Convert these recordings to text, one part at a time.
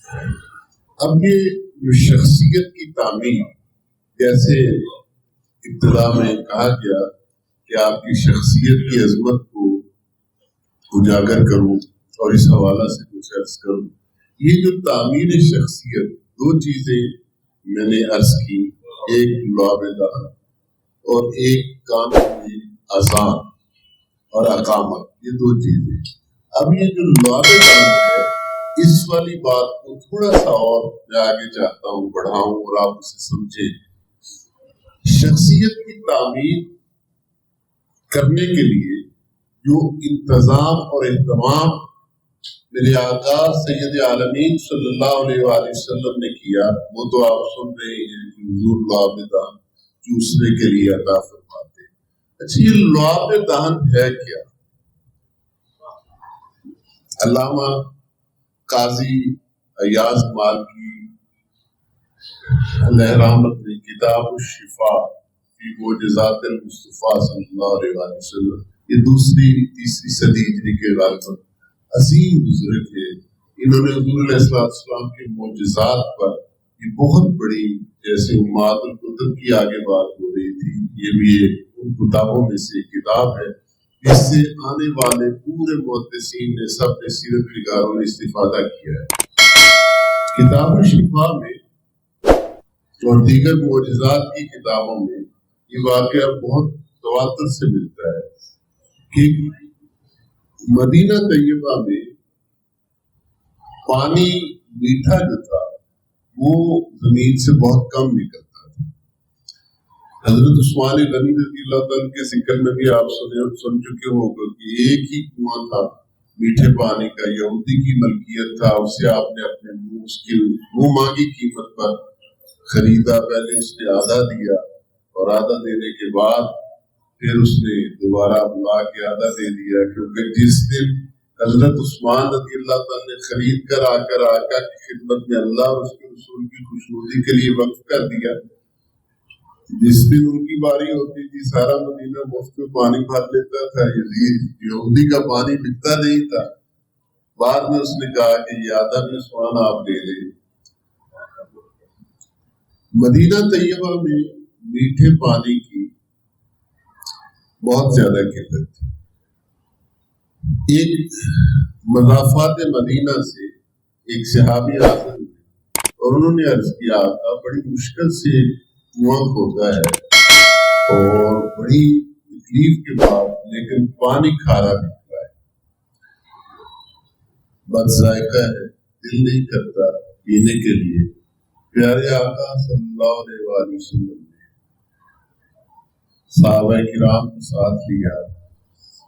اب یہ جو شخصیت کی تعمیر، جیسے ابتدا میں کہا گیا کہ آپ کی شخصیت کی عظمت کو اجاگر کروں اور اس حوالہ سے کچھ عرض کروں. یہ جو تعمیر شخصیت، دو چیزیں میں نے عرض کی، ایک لعب دہن اور ایک کان میں اذان اور اقامت، یہ دو چیزیں. اب یہ جو لعب دہن ہے، اس والی بات کو تھوڑا سا اور میں آگے چاہتا ہوں بڑھاؤں اور آپ اسے سمجھیں. شخصیت کی تعمیر کرنے کے لیے جو انتظام اور اہتمام میرے آقا سید عالمین صلی اللہ علیہ وآلہ وسلم نے کیا، وہ تو آپ سن رہے ہیں کہ حضور لعب دہن چوسنے کے لیے عطا فرماتے ہیں. اچھا، یہ لعب دہن ہے کیا؟ علامہ قاضی ایاز مالکی علیہ رحمت نے کتاب الشفا فی معجزات المصطفیٰ صلی اللہ علیہ وسلم، یہ دوسری تیسری صدی ہجری کے غالباً عظیم بزرگ ہے. انہوں نے حضور علیہ السلام کے معجزات پر یہ بہت بڑی، جیسے امہات الکتب کی آگے بات ہو رہی تھی، یہ بھی ان کتابوں میں سے ایک کتاب ہے جس سے آنے والے پورے محدثین نے، سب نے، سیرت نگاروں نے استفادہ کیا ہے. کتاب الشفا میں اور دیگر معجزات کی کتابوں میں یہ واقعہ بہت تواتر سے ملتا ہے کہ مدینہ طیبہ میں پانی میٹھا جو تھا وہ زمین سے بہت کم نکلتا تھا. حضرت عثمان غنی رضی اللہ تعالیٰ کے ذکر میں بھی آپ سن چکے ہوگا کہ ایک ہی کنواں تھا میٹھے پانی کا، یہودی کی ملکیت تھا، اسے آپ نے اپنے منہ مانگی قیمت پر خریدا. پہلے اس نے آدھا دیا اور آدھا دینے کے بعد پھر اس نے دوبارہ بلا کے آدھا دے دیا، کیونکہ جس دن حضرت عثمان رضی اللہ تعالیٰ نے خرید کر آقا کی خدمت میں اللہ اور اس کے رسول کی خوشنودی کے لیے وقف کر دیا، جس دن ان کی باری ہوتی تھی سارا مدینہ مفت میں پانی بھر لیتا تھا. یہودی کا پانی بکتا نہیں تھا. بعد میں اس نے کہا کہ یہ آدھا میں عثمان آپ لے لیں. مدینہ طیبہ میں میٹھے پانی کی بہت زیادہ قلت تھی. ایک مضافات مدینہ سے ایک صحابی حاضر ہوئے اور انہوں نے عرض کیا، آقا بڑی مشکل سے کنواں کھودا ہے اور بڑی تکلیف کے بعد، لیکن پانی کھارا نکلا ہے، بد ذائقہ ہے، دل نہیں کرتا پینے کے لیے. پیارے آقا صلی اللہ علیہ وآلہ وسلم نے صحابہ کرام کو ساتھ لیا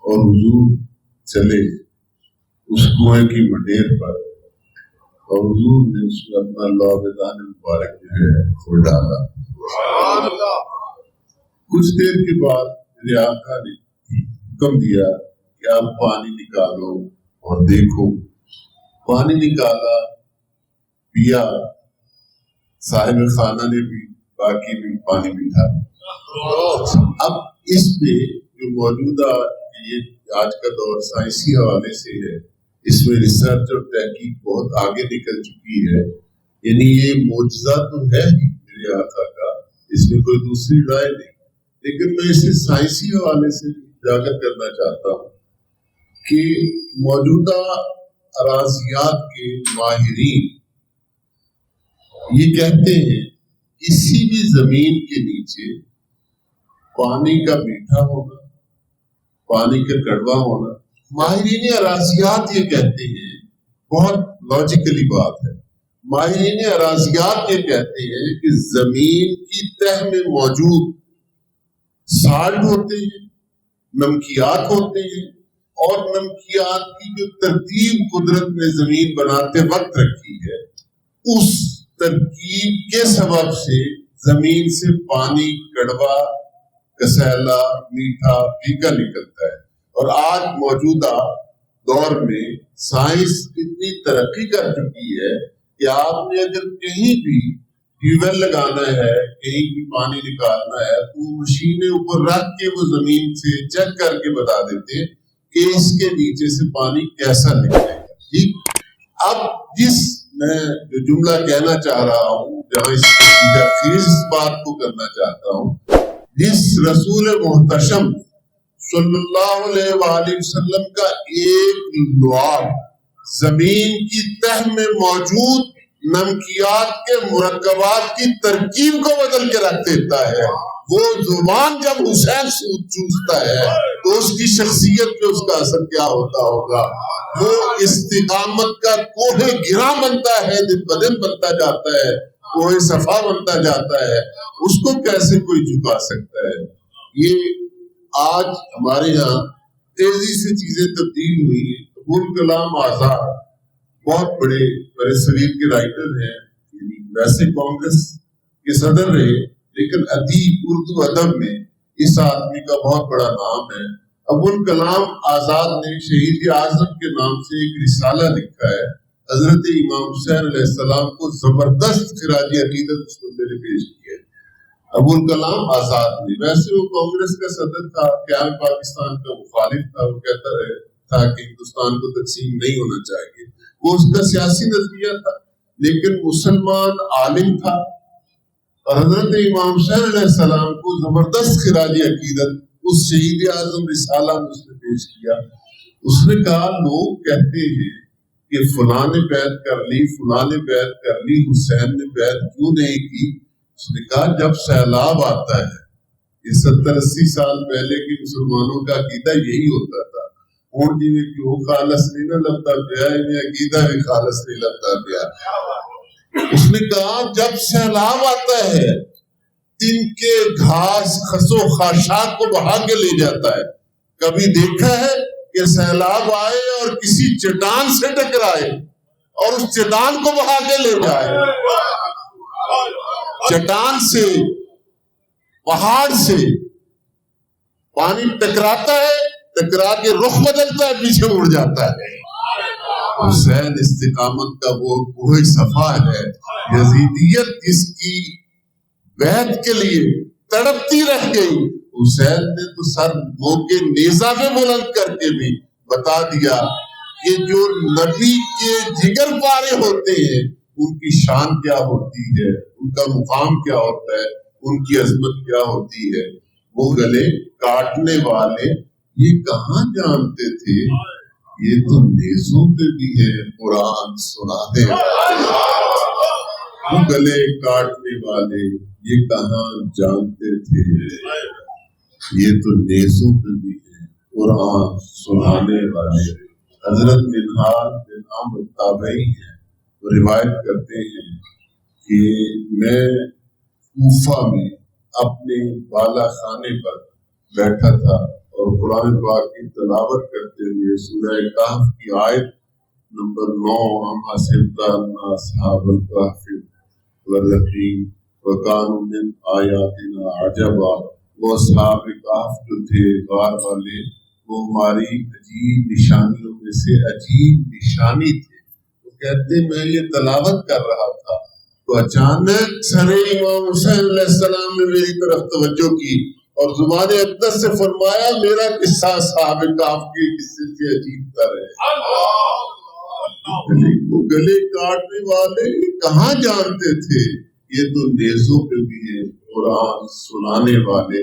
اور حضور چلے اس کنویں کی مڈیر پر، اور حضور نے اس میں اپنا لعب دہن مبارک جو ہے وہ ڈالا. کچھ دیر کے بعد میرے آقا نے حکم دیا کہ آپ پانی نکالو اور دیکھو. پانی نکالا، پیا، صاحب خانہ نے بھی، باقی بھی پانی میٹھا. اب اس میں جو موجودہ یہ آج کا دور سائنسی حوالے سے ہے، اس میں ریسرچ اور تحقیق بہت آگے نکل چکی ہے. یعنی یہ معجزہ تو ہے ہی میرے آقا کا، اس میں کوئی دوسری رائے نہیں، لیکن میں اسے سائنسی حوالے سے اجاگر کرنا چاہتا ہوں کہ موجودہ اراضیات کے ماہرین یہ کہتے ہیں کسی بھی زمین کے نیچے پانی کا میٹھا ہونا، پانی کا کڑوا ہونا، ماہرین اراضیات یہ کہتے ہیں، بہت لاجیکلی بات ہے، ماہرین اراضیات یہ کہتے ہیں کہ زمین کی تہ میں موجود سالٹ ہوتے ہیں، نمکیات ہوتے ہیں، اور نمکیات کی جو ترتیب قدرت نے زمین بناتے وقت رکھی ہے، اس ترکیب کے سبب سے زمین سے پانی کڑوا، کسیلا، میٹھا، پھیکا نکلتا ہے. اور آج موجودہ دور میں سائنس اتنی ترقی کر چکی ہے کہ آپ نے اگر کہیں بھی ٹیوب ویل لگانا ہے، کہیں بھی پانی نکالنا ہے، تو مشینیں اوپر رکھ کے وہ زمین سے چیک کر کے بتا دیتے ہیں کہ اس کے نیچے سے پانی کیسا نکلے گا. ٹھیک، اب جس میں جو جملہ کہنا چاہ رہا ہوں، جہاں اس نتیجہ خیز اس بات کو کرنا چاہتا ہوں، جس رسول محتشم صلی اللہ علیہ وآلہ وسلم کا ایک لعاب زمین کی تہ میں موجود نمکیات کے مرکبات کی ترکیب کو بدل کے رکھ دیتا ہے، وہ زبان جب حسین چوستا ہے تو اس کی شخصیت پہ اس کا اثر کیا ہوتا ہوگا؟ وہ استقامت کا کوہ گراں بنتا ہے، دن بدن بنتا جاتا ہے، کوہ صفا بنتا جاتا ہے، اس کو کیسے کوئی جھکا سکتا ہے؟ یہ آج ہمارے یہاں تیزی سے چیزیں تبدیل ہوئی ہیں۔ ابوال کلام آزاد بہت بڑے برصغیر کے رائٹر ہیں، ویسے کانگریس کے صدر رہے، لیکن ادیب اردو ادب میں اس آدمی کا بہت بڑا نام ہے۔ ابوال کلام آزاد نے شہید اعظم کے نام سے ایک رسالہ لکھا ہے، حضرت امام حسین علیہ السلام کو زبردست خراج عقیدت اس بندے نے پیش کی ہے، ابوال کلام آزاد نے۔ ویسے وہ کانگریس کا صدر تھا، قیام پاکستان کا مخالف تھا، وہ کہتا تھا کہ ہندوستان کو تقسیم نہیں ہونا چاہیے، وہ اس کا سیاسی نظریہ تھا، لیکن مسلمان عالم تھا، اور حضرت امام حسین علیہ السلام کو زبردست خراج عقیدت اس شہید اعظم رسالہ میں اس نے پیش کیا۔ اس نے کہا لوگ کہتے ہیں کہ فلاں نے بیعت کر لی، فلاں نے بیعت کر لی، حسین نے بیعت کیوں نہیں کی؟ اس نے کہا جب سیلاب آتا ہے، یہ 70-80 سال پہلے کے مسلمانوں کا عقیدہ یہی ہوتا تھا، ہوں جی میں کیوں خالص نہیں نہ لگتا پیا، انہیں عقیدہ بھی خالص نہیں لگتا پیا۔ اس نے کہا جب سیلاب آتا ہے، تن کے گھاس خس و خاشاک کو بہا کے لے جاتا ہے۔ کبھی دیکھا ہے کہ سیلاب آئے اور کسی چٹان سے ٹکرائے اور اس چٹان کو بہا کے لے جائے؟ چٹان سے، پہاڑ سے پانی ٹکراتا ہے، ٹکرا کے رخ بدلتا ہے، پیچھے مڑ جاتا ہے۔ حسین استقامت کا وہ کوہ صفا ہے، یزیدیت جس کی بیعت کے لیے تڑپتی رہ گئی، حسین نے تو سر موقع نیزہ میں بلند کر کے بھی بتا دیا کہ جو نبی کے جگر پارے ہوتے ہیں ان کی شان کیا ہوتی ہے، ان کا مقام کیا ہوتا ہے، ان کی عظمت کیا ہوتی ہے۔ وہ گلے کاٹنے والے یہ کہاں جانتے تھے، یہ تو نیزوں پہ بھی ہے قرآن سنانے والے۔ وہ گلے کاٹنے والے یہ کہاں جانتے تھے، یہ تو نیزوں پہ بھی ہے قرآن سنانے والے۔ حضرت منہال بن عمرو تابعی ہیں، وہ روایت کرتے ہیں کہ میں کوفہ میں اپنے بالا خانے پر بیٹھا تھا اور قرآن پاک کی تلاوت کرتے ہوئے سورہ کہف کی آیت نمبر 9 ام حسبت ان اصحاب الکہف والرقیم وکانوا من آیاتنا عجبا، وہ اصحاب کہف جو تھے غار والے، وہ ہماری عجیب نشانیوں میں سے عجیب نشانی تھے۔ وہ کہتے میں یہ تلاوت کر رہا تھا تو اچانک سر امام حسین علیہ السلام نے میری طرف توجہ کی اور زبان اقدس سے فرمایا میرا قصہ صحابہ کہف کے قصے سے عجیب تر ہے۔ وہ گلے کاٹنے والے کہاں جانتے تھے، یہ تو نیزوں پہ بھی ہے قرآن سنانے والے۔